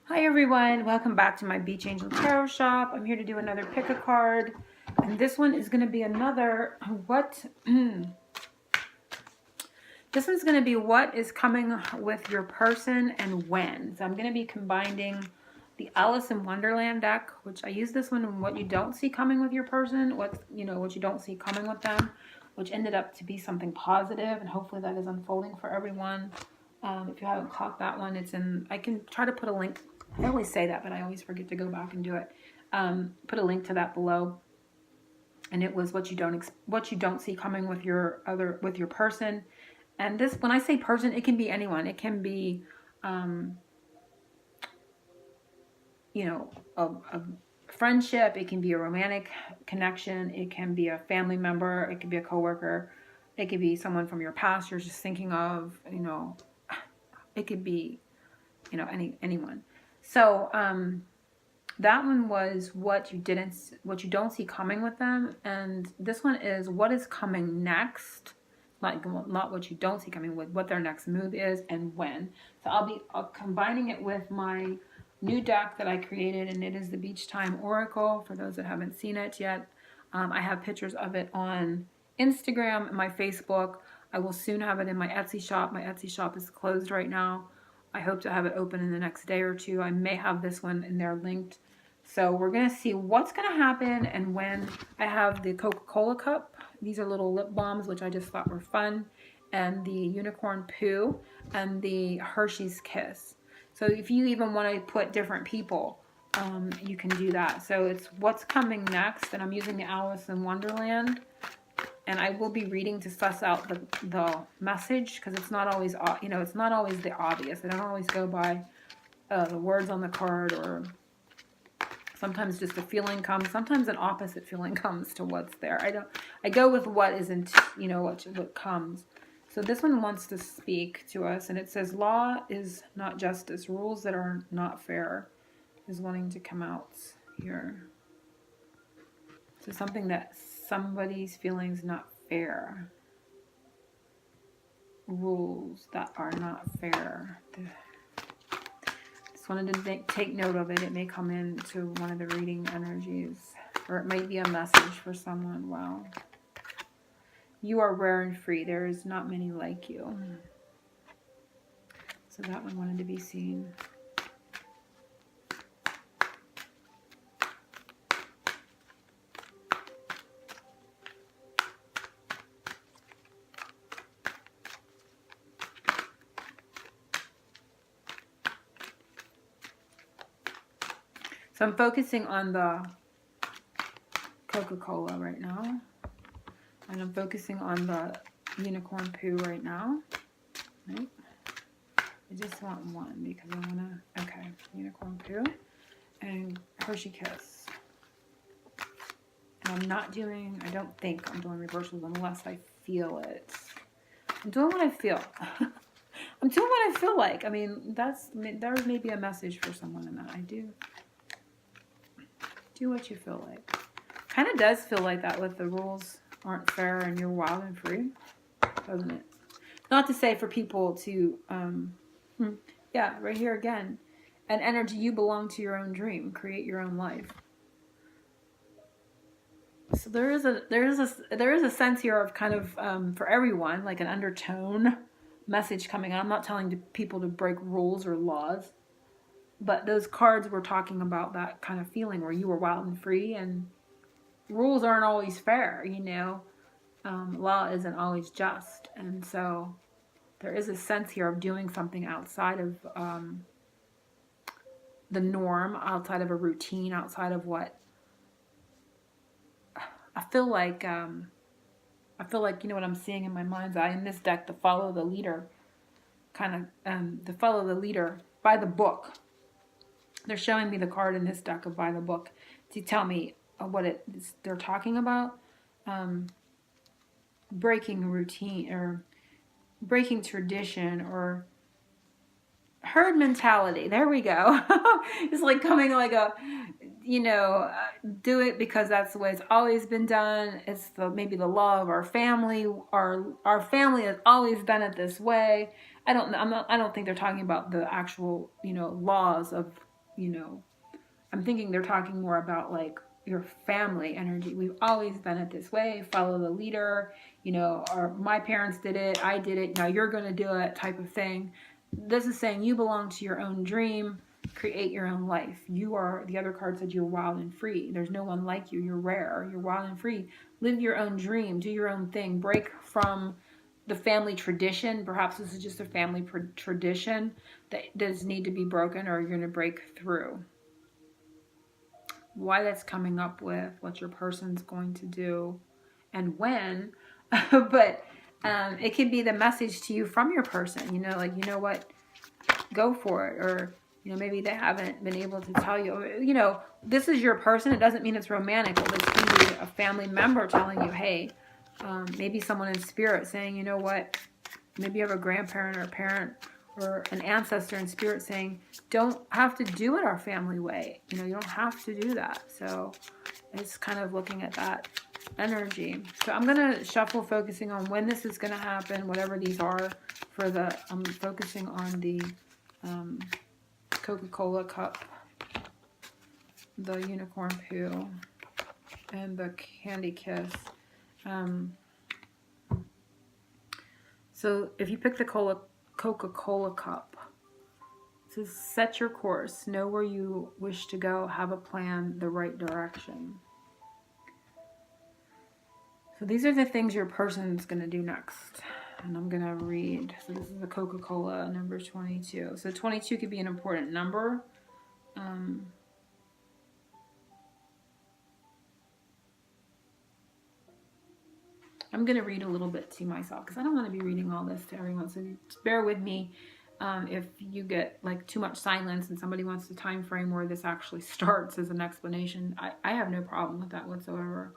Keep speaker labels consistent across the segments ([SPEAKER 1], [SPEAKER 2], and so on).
[SPEAKER 1] Hi everyone, welcome back to my Beach Angel Tarot shop. I'm here to do another pick a card, and this one is going to be another this one's going to be what is coming with your person and when. So I'm going to be combining the Alice in Wonderland deck, which I use this one in what you don't see coming with your person, what you don't see coming with them, which ended up to be something positive, and hopefully that is unfolding for everyone. If you haven't caught that one, it's in, I can try to put a link. I always say that, but I always forget to go back and do it. Put a link to that below. And it was what you don't see coming with your person. And this, when I say person, it can be anyone. It can be, a friendship. It can be a romantic connection. It can be a family member. It could be a coworker. It could be someone from your past you're just thinking of. It could be, anyone. So that one was what you don't see coming with them, and this one is what is coming next. Not what you don't see coming, with what their next move is and when. So I'll be combining it with my new deck that I created, and it is the Beach Time Oracle. For those that haven't seen it yet, I have pictures of it on Instagram and my Facebook. I will soon have it in my Etsy shop. My Etsy shop is closed right now. I hope to have it open in the next day or two. I may have this one in there linked. So we're going to see what's going to happen and when. I have the Coca-Cola cup. These are little lip balms, which I just thought were fun. And the unicorn poo and the Hershey's Kiss. So if you even want to put different people, you can do that. So it's what's coming next. And I'm using the Alice in Wonderland. And I will be reading to suss out the message, because it's not always, it's not always the obvious. I don't always go by the words on the card, or sometimes just a feeling comes. Sometimes an opposite feeling comes to what's there. I go with what isn't, what comes. So this one wants to speak to us, and it says, law is not justice. Rules that are not fair is wanting to come out here. So something that somebody's feelings not fair. Rules that are not fair. Just wanted to take note of it. It may come into one of the reading energies, or it might be a message for someone. Wow. You are rare and free. There is not many like you. So that one wanted to be seen. So I'm focusing on the Coca-Cola right now. And I'm focusing on the unicorn poo right now. Right? I just want one because I want to... Okay. Unicorn poo and Hershey Kiss. And I'm not doing... I don't think I'm doing reversals unless I feel it. I'm doing what I feel. I'm doing what I feel like. I mean, there may be a message for someone in that. I do what you feel like. Kind of does feel like that with the rules aren't fair and you're wild and free, doesn't it? Not to say for people to, yeah, right here again, an energy, you belong to your own dream, create your own life. So there is a sense here of kind of, for everyone, like an undertone message coming on. I'm not telling people to break rules or laws. But those cards were talking about that kind of feeling where you were wild and free, and rules aren't always fair, law isn't always just. And so there is a sense here of doing something outside of the norm, outside of a routine, outside of what I feel like, what I'm seeing in my mind's eye in this deck, the follow the leader, the follow the leader by the book. They're showing me the card in this deck of by the book to tell me what they're talking about. Breaking routine or breaking tradition or herd mentality. There we go. It's like coming like a, do it because that's the way it's always been done. It's maybe the law of our family. Our family has always done it this way. I don't think they're talking about the actual, laws of you know, I'm thinking they're talking more about like your family energy. We've always done it this way, follow the leader, you know, or my parents did it, I did it, now you're going to do it type of thing. This is saying you belong to your own dream, create your own life. You are, the other card said you're wild and free. There's no one like you. You're rare. You're wild and free. Live your own dream. Do your own thing. Break from the family tradition. Perhaps this is just a family tradition that does need to be broken, or you're going to break through. Why that's coming up with, what your person's going to do, and when. But it could be the message to you from your person, you know, like, you know what, go for it. Or, you know, maybe they haven't been able to tell you, you know, this is your person. It doesn't mean it's romantic. Well, this can be a family member telling you, hey, maybe someone in spirit saying, you know what, maybe you have a grandparent or a parent or an ancestor in spirit saying, don't have to do it our family way. You know, you don't have to do that. So it's kind of looking at that energy. So I'm going to shuffle, focusing on when this is going to happen, whatever these are. For the, I'm focusing on the Coca-Cola cup, the unicorn poo, and the candy kiss. So if you pick the Coca-Cola cup, it says set your course, know where you wish to go, have a plan, the right direction. So these are the things your person's going to do next. And I'm going to read. So this is the Coca-Cola, number 22. So 22 could be an important number. I'm going to read a little bit to myself because I don't want to be reading all this to everyone. So just bear with me if you get like too much silence and somebody wants the time frame where this actually starts as an explanation. I have no problem with that whatsoever.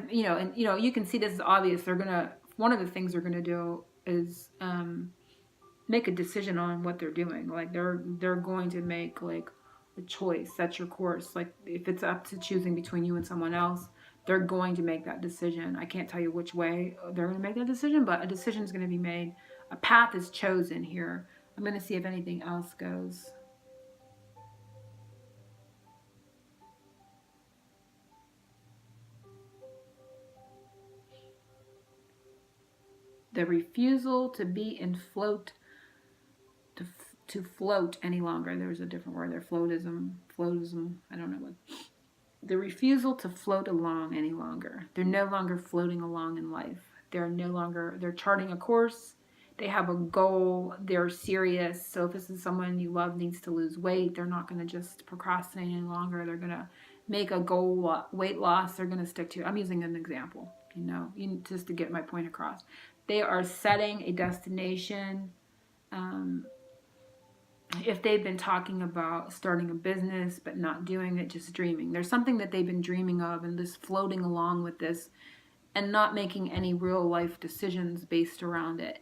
[SPEAKER 1] You can see this is obvious. They're gonna, one of the things they're gonna do is make a decision on what they're doing. Like they're going to make like a choice, set your course. Like if it's up to choosing between you and someone else, they're going to make that decision. I can't tell you which way they're going to make that decision, but a decision is going to be made. A path is chosen here. I'm going to see if anything else goes. The refusal to be in float, to float any longer. There's a different word there, floatism, I don't know what. The refusal to float along any longer. They're no longer floating along in life. They're charting a course. They have a goal. They're serious. So if this is someone you love needs to lose weight, they're not going to just procrastinate any longer. They're going to make a goal, weight loss. They're going to stick to it. I'm using an example, just to get my point across. They are setting a destination. If they've been talking about starting a business but not doing it, just dreaming. There's something that they've been dreaming of and just floating along with this and not making any real life decisions based around it.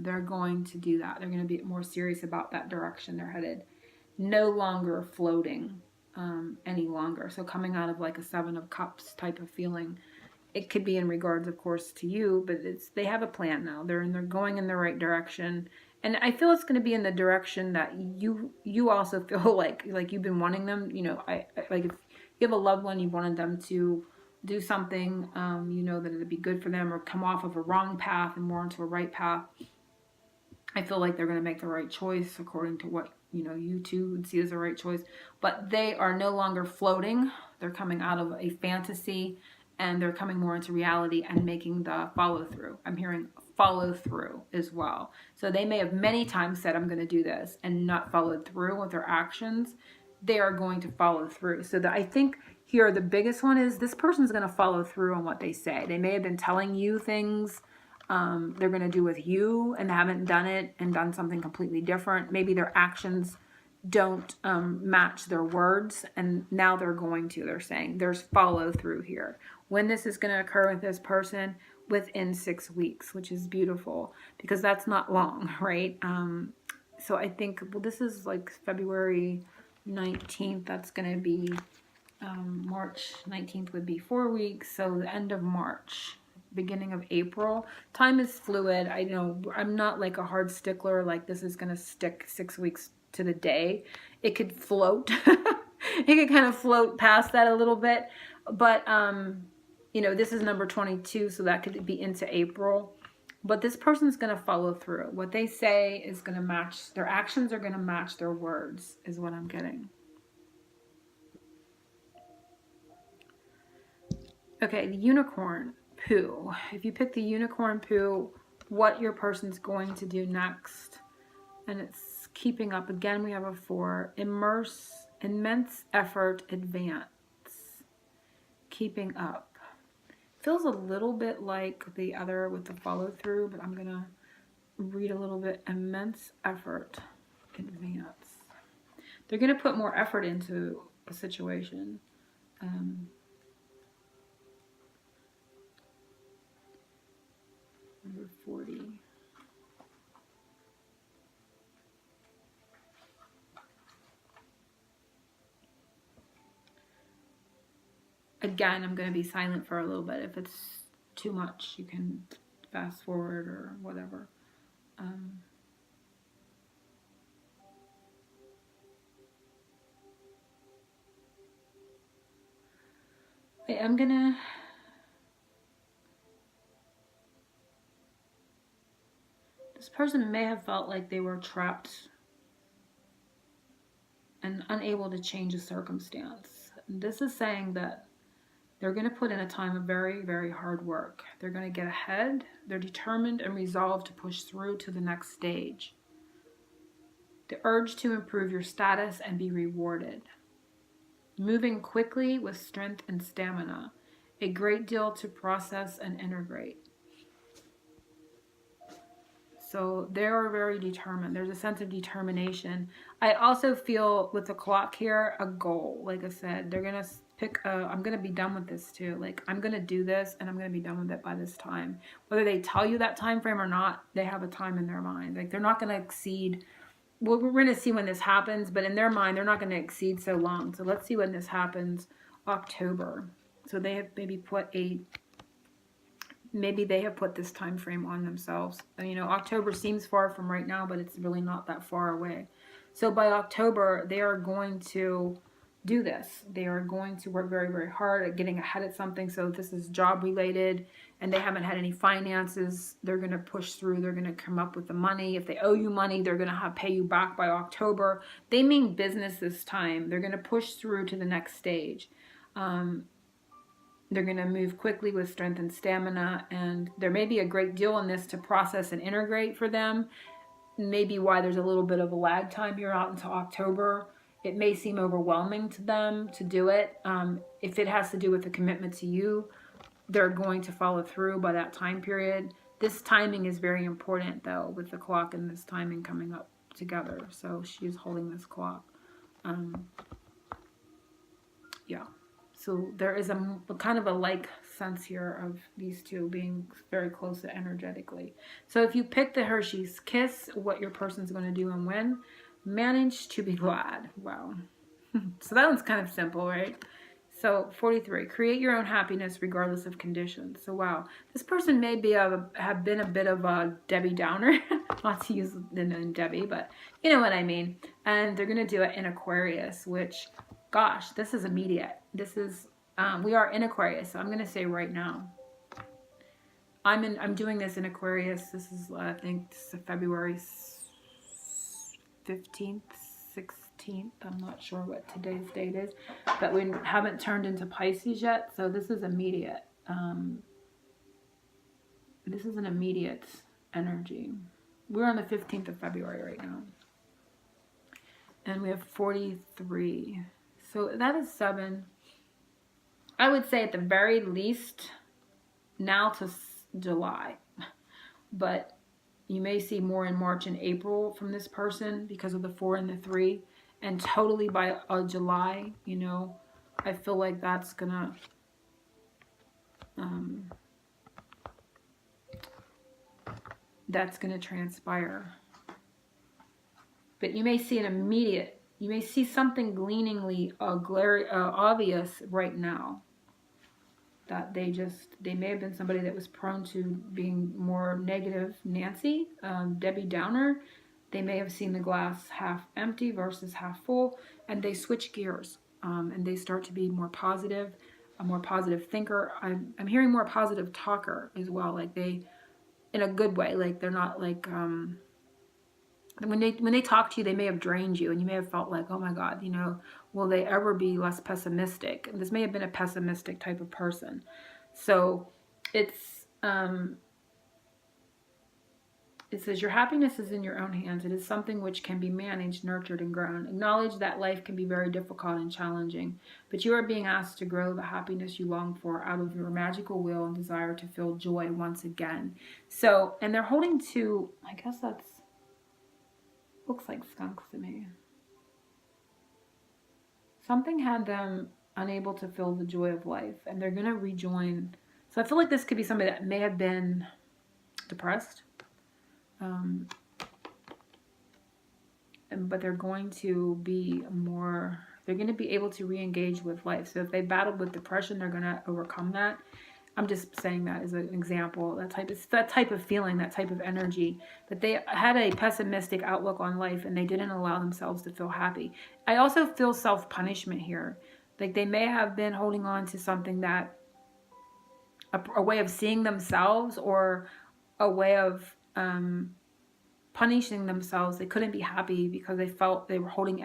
[SPEAKER 1] They're going to do that. They're going to be more serious about that direction they're headed. No longer floating any longer. So coming out of like a 7 of Cups type of feeling. It could be in regards, of course, to you, but they have a plan now. They're going in the right direction. And I feel it's going to be in the direction that you also feel like you've been wanting them. Like if you have a loved one, you wanted them to do something, that it'd be good for them, or come off of a wrong path and more onto a right path. I feel like they're going to make the right choice according to what, you two would see as the right choice. But they are no longer floating. They're coming out of a fantasy and they're coming more into reality and making the follow through. I'm hearing follow through as well. So they may have many times said, I'm going to do this, and not followed through with their actions. They are going to follow through. So I think here the biggest one is this person's going to follow through on what they say. They may have been telling you things they're going to do with you and haven't done it and done something completely different. Maybe their actions don't match their words, and now they're saying there's follow through here. When this is going to occur with this person, within 6 weeks, which is beautiful because that's not long, right? So I think, this is like February 19th. That's going to be March 19th would be 4 weeks. So the end of March, beginning of April. Time is fluid. I know I'm not like a hard stickler, like this is going to stick 6 weeks to the day. It could float. It could kind of float past that a little bit. But, you know, this is number 22, so that could be into April. But this person's going to follow through. What they say is going to match, their actions are going to match their words, is what I'm getting. Okay, the unicorn poo. If you pick the unicorn poo, what your person's going to do next. And it's keeping up. Again, we have a 4. Immense effort, advance. Keeping up. Feels a little bit like the other with the follow through, but I'm going to read a little bit. Immense effort, advance. They're going to put more effort into a situation. Number 40. Again, I'm going to be silent for a little bit. If it's too much, you can fast forward or whatever. I'm going to... This person may have felt like they were trapped and unable to change a circumstance. This is saying that they're going to put in a time of very, very hard work. They're going to get ahead. They're determined and resolved to push through to the next stage. The urge to improve your status and be rewarded. Moving quickly with strength and stamina. A great deal to process and integrate. So they're very determined. There's a sense of determination. I also feel with the clock here, a goal. Like I said, they're going to pick I'm going to be done with this too. Like I'm going to do this and I'm going to be done with it by this time. Whether they tell you that time frame or not, they have a time in their mind. Like they're not going to exceed, well, we're going to see when this happens, but in their mind, they're not going to exceed so long. So let's see when this happens. October. So they have maybe put maybe they have put this time frame on themselves. You know, October seems far from right now, but it's really not that far away. So by October, they are going to do this. They are going to work very, very hard at getting ahead at something. So this is job related and they haven't had any finances. They're going to push through. They're going to come up with the money. If they owe you money, they're going to pay you back by October. They mean business this time. They're going to push through to the next stage. They're going to move quickly with strength and stamina, and there may be a great deal in this to process and integrate for them. Maybe why there's a little bit of a lag time here out until October. It may seem overwhelming to them to do it. If it has to do with a commitment to you, they're going to follow through by that time period. This timing is very important, though, with the clock and this timing coming up together. So she's holding this clock. Yeah. So there is a kind of a like sense here of these two being very close energetically. So if you pick the Hershey's Kiss, what your person's going to do and when, manage to be glad. Wow. So that one's kind of simple, right? So 43, create your own happiness regardless of conditions. So wow, this person may be have been a bit of a Debbie Downer, not to use the name Debbie, but you know what I mean. And they're going to do it in Aquarius, which... Gosh, this is immediate. This is, we are in Aquarius, so I'm going to say right now. I'm doing this in Aquarius. This is, I think, this is February 15th, 16th. I'm not sure what today's date is, but we haven't turned into Pisces yet, so this is immediate. This is an immediate energy. We're on the 15th of February right now. And we have 43. So that is 7. I would say at the very least now to July. But you may see more in March and April from this person because of the 4 and the 3. And totally by July, you know, I feel like that's gonna transpire. But you may see an immediate, you may see something gleamingly obvious right now. that they may have been somebody that was prone to being more negative Nancy, Debbie Downer. They may have seen the glass half empty versus half full, and they switch gears, and they start to be more positive, a more positive thinker. I'm hearing more positive talker as well, like they, in a good way, like they're not like, when they talk to you, they may have drained you, and you may have felt like, oh my God, you know, will they ever be less pessimistic? And this may have been a pessimistic type of person. So it's, it says, your happiness is in your own hands. It is something which can be managed, nurtured, and grown. Acknowledge that life can be very difficult and challenging, but you are being asked to grow the happiness you long for out of your magical will and desire to feel joy once again. So, and they're holding to, I guess that's, looks like skunks to me. Something had them unable to feel the joy of life, and they're going to rejoin. So I feel like this could be somebody that may have been depressed, but they're going to be more, they're going to be able to re-engage with life. So if they battled with depression, they're going to overcome that. I'm just saying that as an example, that type of feeling, that type of energy, that they had a pessimistic outlook on life and they didn't allow themselves to feel happy. I also feel self-punishment here. Like they may have been holding on to something that, a way of seeing themselves, or a way of punishing themselves. They couldn't be happy because they felt they were holding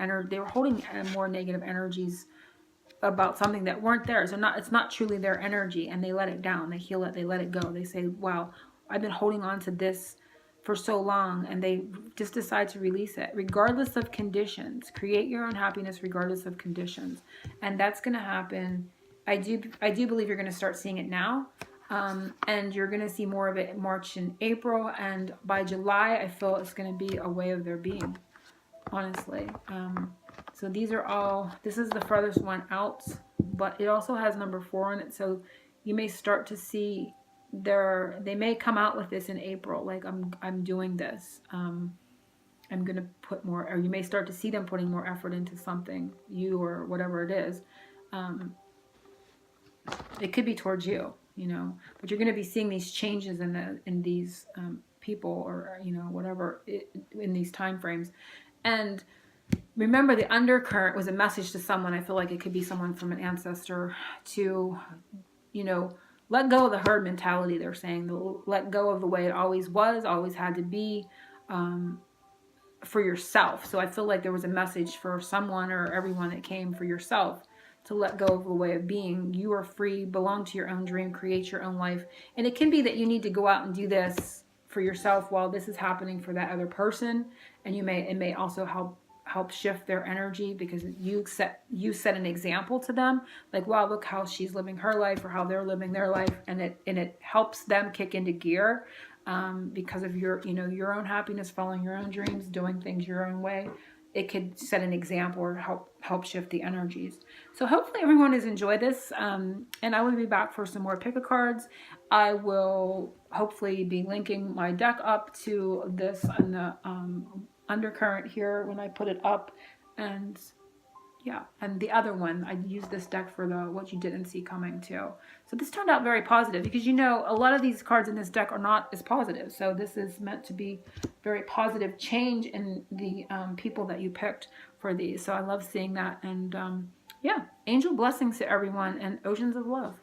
[SPEAKER 1] more negative energies about something that weren't theirs. It's not truly their energy, and they let it down. They heal it. They let it go. They say, wow, I've been holding on to this for so long, and they just decide to release it regardless of conditions. Create your own happiness regardless of conditions, and that's going to happen. I do believe you're going to start seeing it now, and you're going to see more of it in March and April, and by July I feel it's going to be a way of their being, honestly. So this is the furthest one out, but it also has number 4 in it. So you may start to see they may come out with this in April. Like, I'm doing this. I'm going to put more, or you may start to see them putting more effort into something, you or whatever it is. It could be towards you, you know, but you're going to be seeing these changes in these people, or, you know, whatever, in these time frames. And remember, the undercurrent was a message to someone. I feel like it could be someone from an ancestor to, you know, let go of the herd mentality. They're saying, let go of the way it always was, always had to be, for yourself. So I feel like there was a message for someone or everyone that came for yourself to let go of the way of being. You are free, belong to your own dream, create your own life. And it can be that you need to go out and do this for yourself while this is happening for that other person. And it may also help shift their energy, because you set an example to them, like, wow, look how she's living her life, or how they're living their life, and it helps them kick into gear, because of your own happiness, following your own dreams, doing things your own way. It could set an example or help shift the energies. So hopefully everyone has enjoyed this, and I will be back for some more pick-a-cards. I will hopefully be linking my deck up to this and the undercurrent here when I put it up, and yeah, and the other one, I used this deck for the what you didn't see coming too. So this turned out very positive, because, you know, a lot of these cards in this deck are not as positive. So this is meant to be very positive change in the people that you picked for these. So I love seeing that. And yeah, angel blessings to everyone, and oceans of love.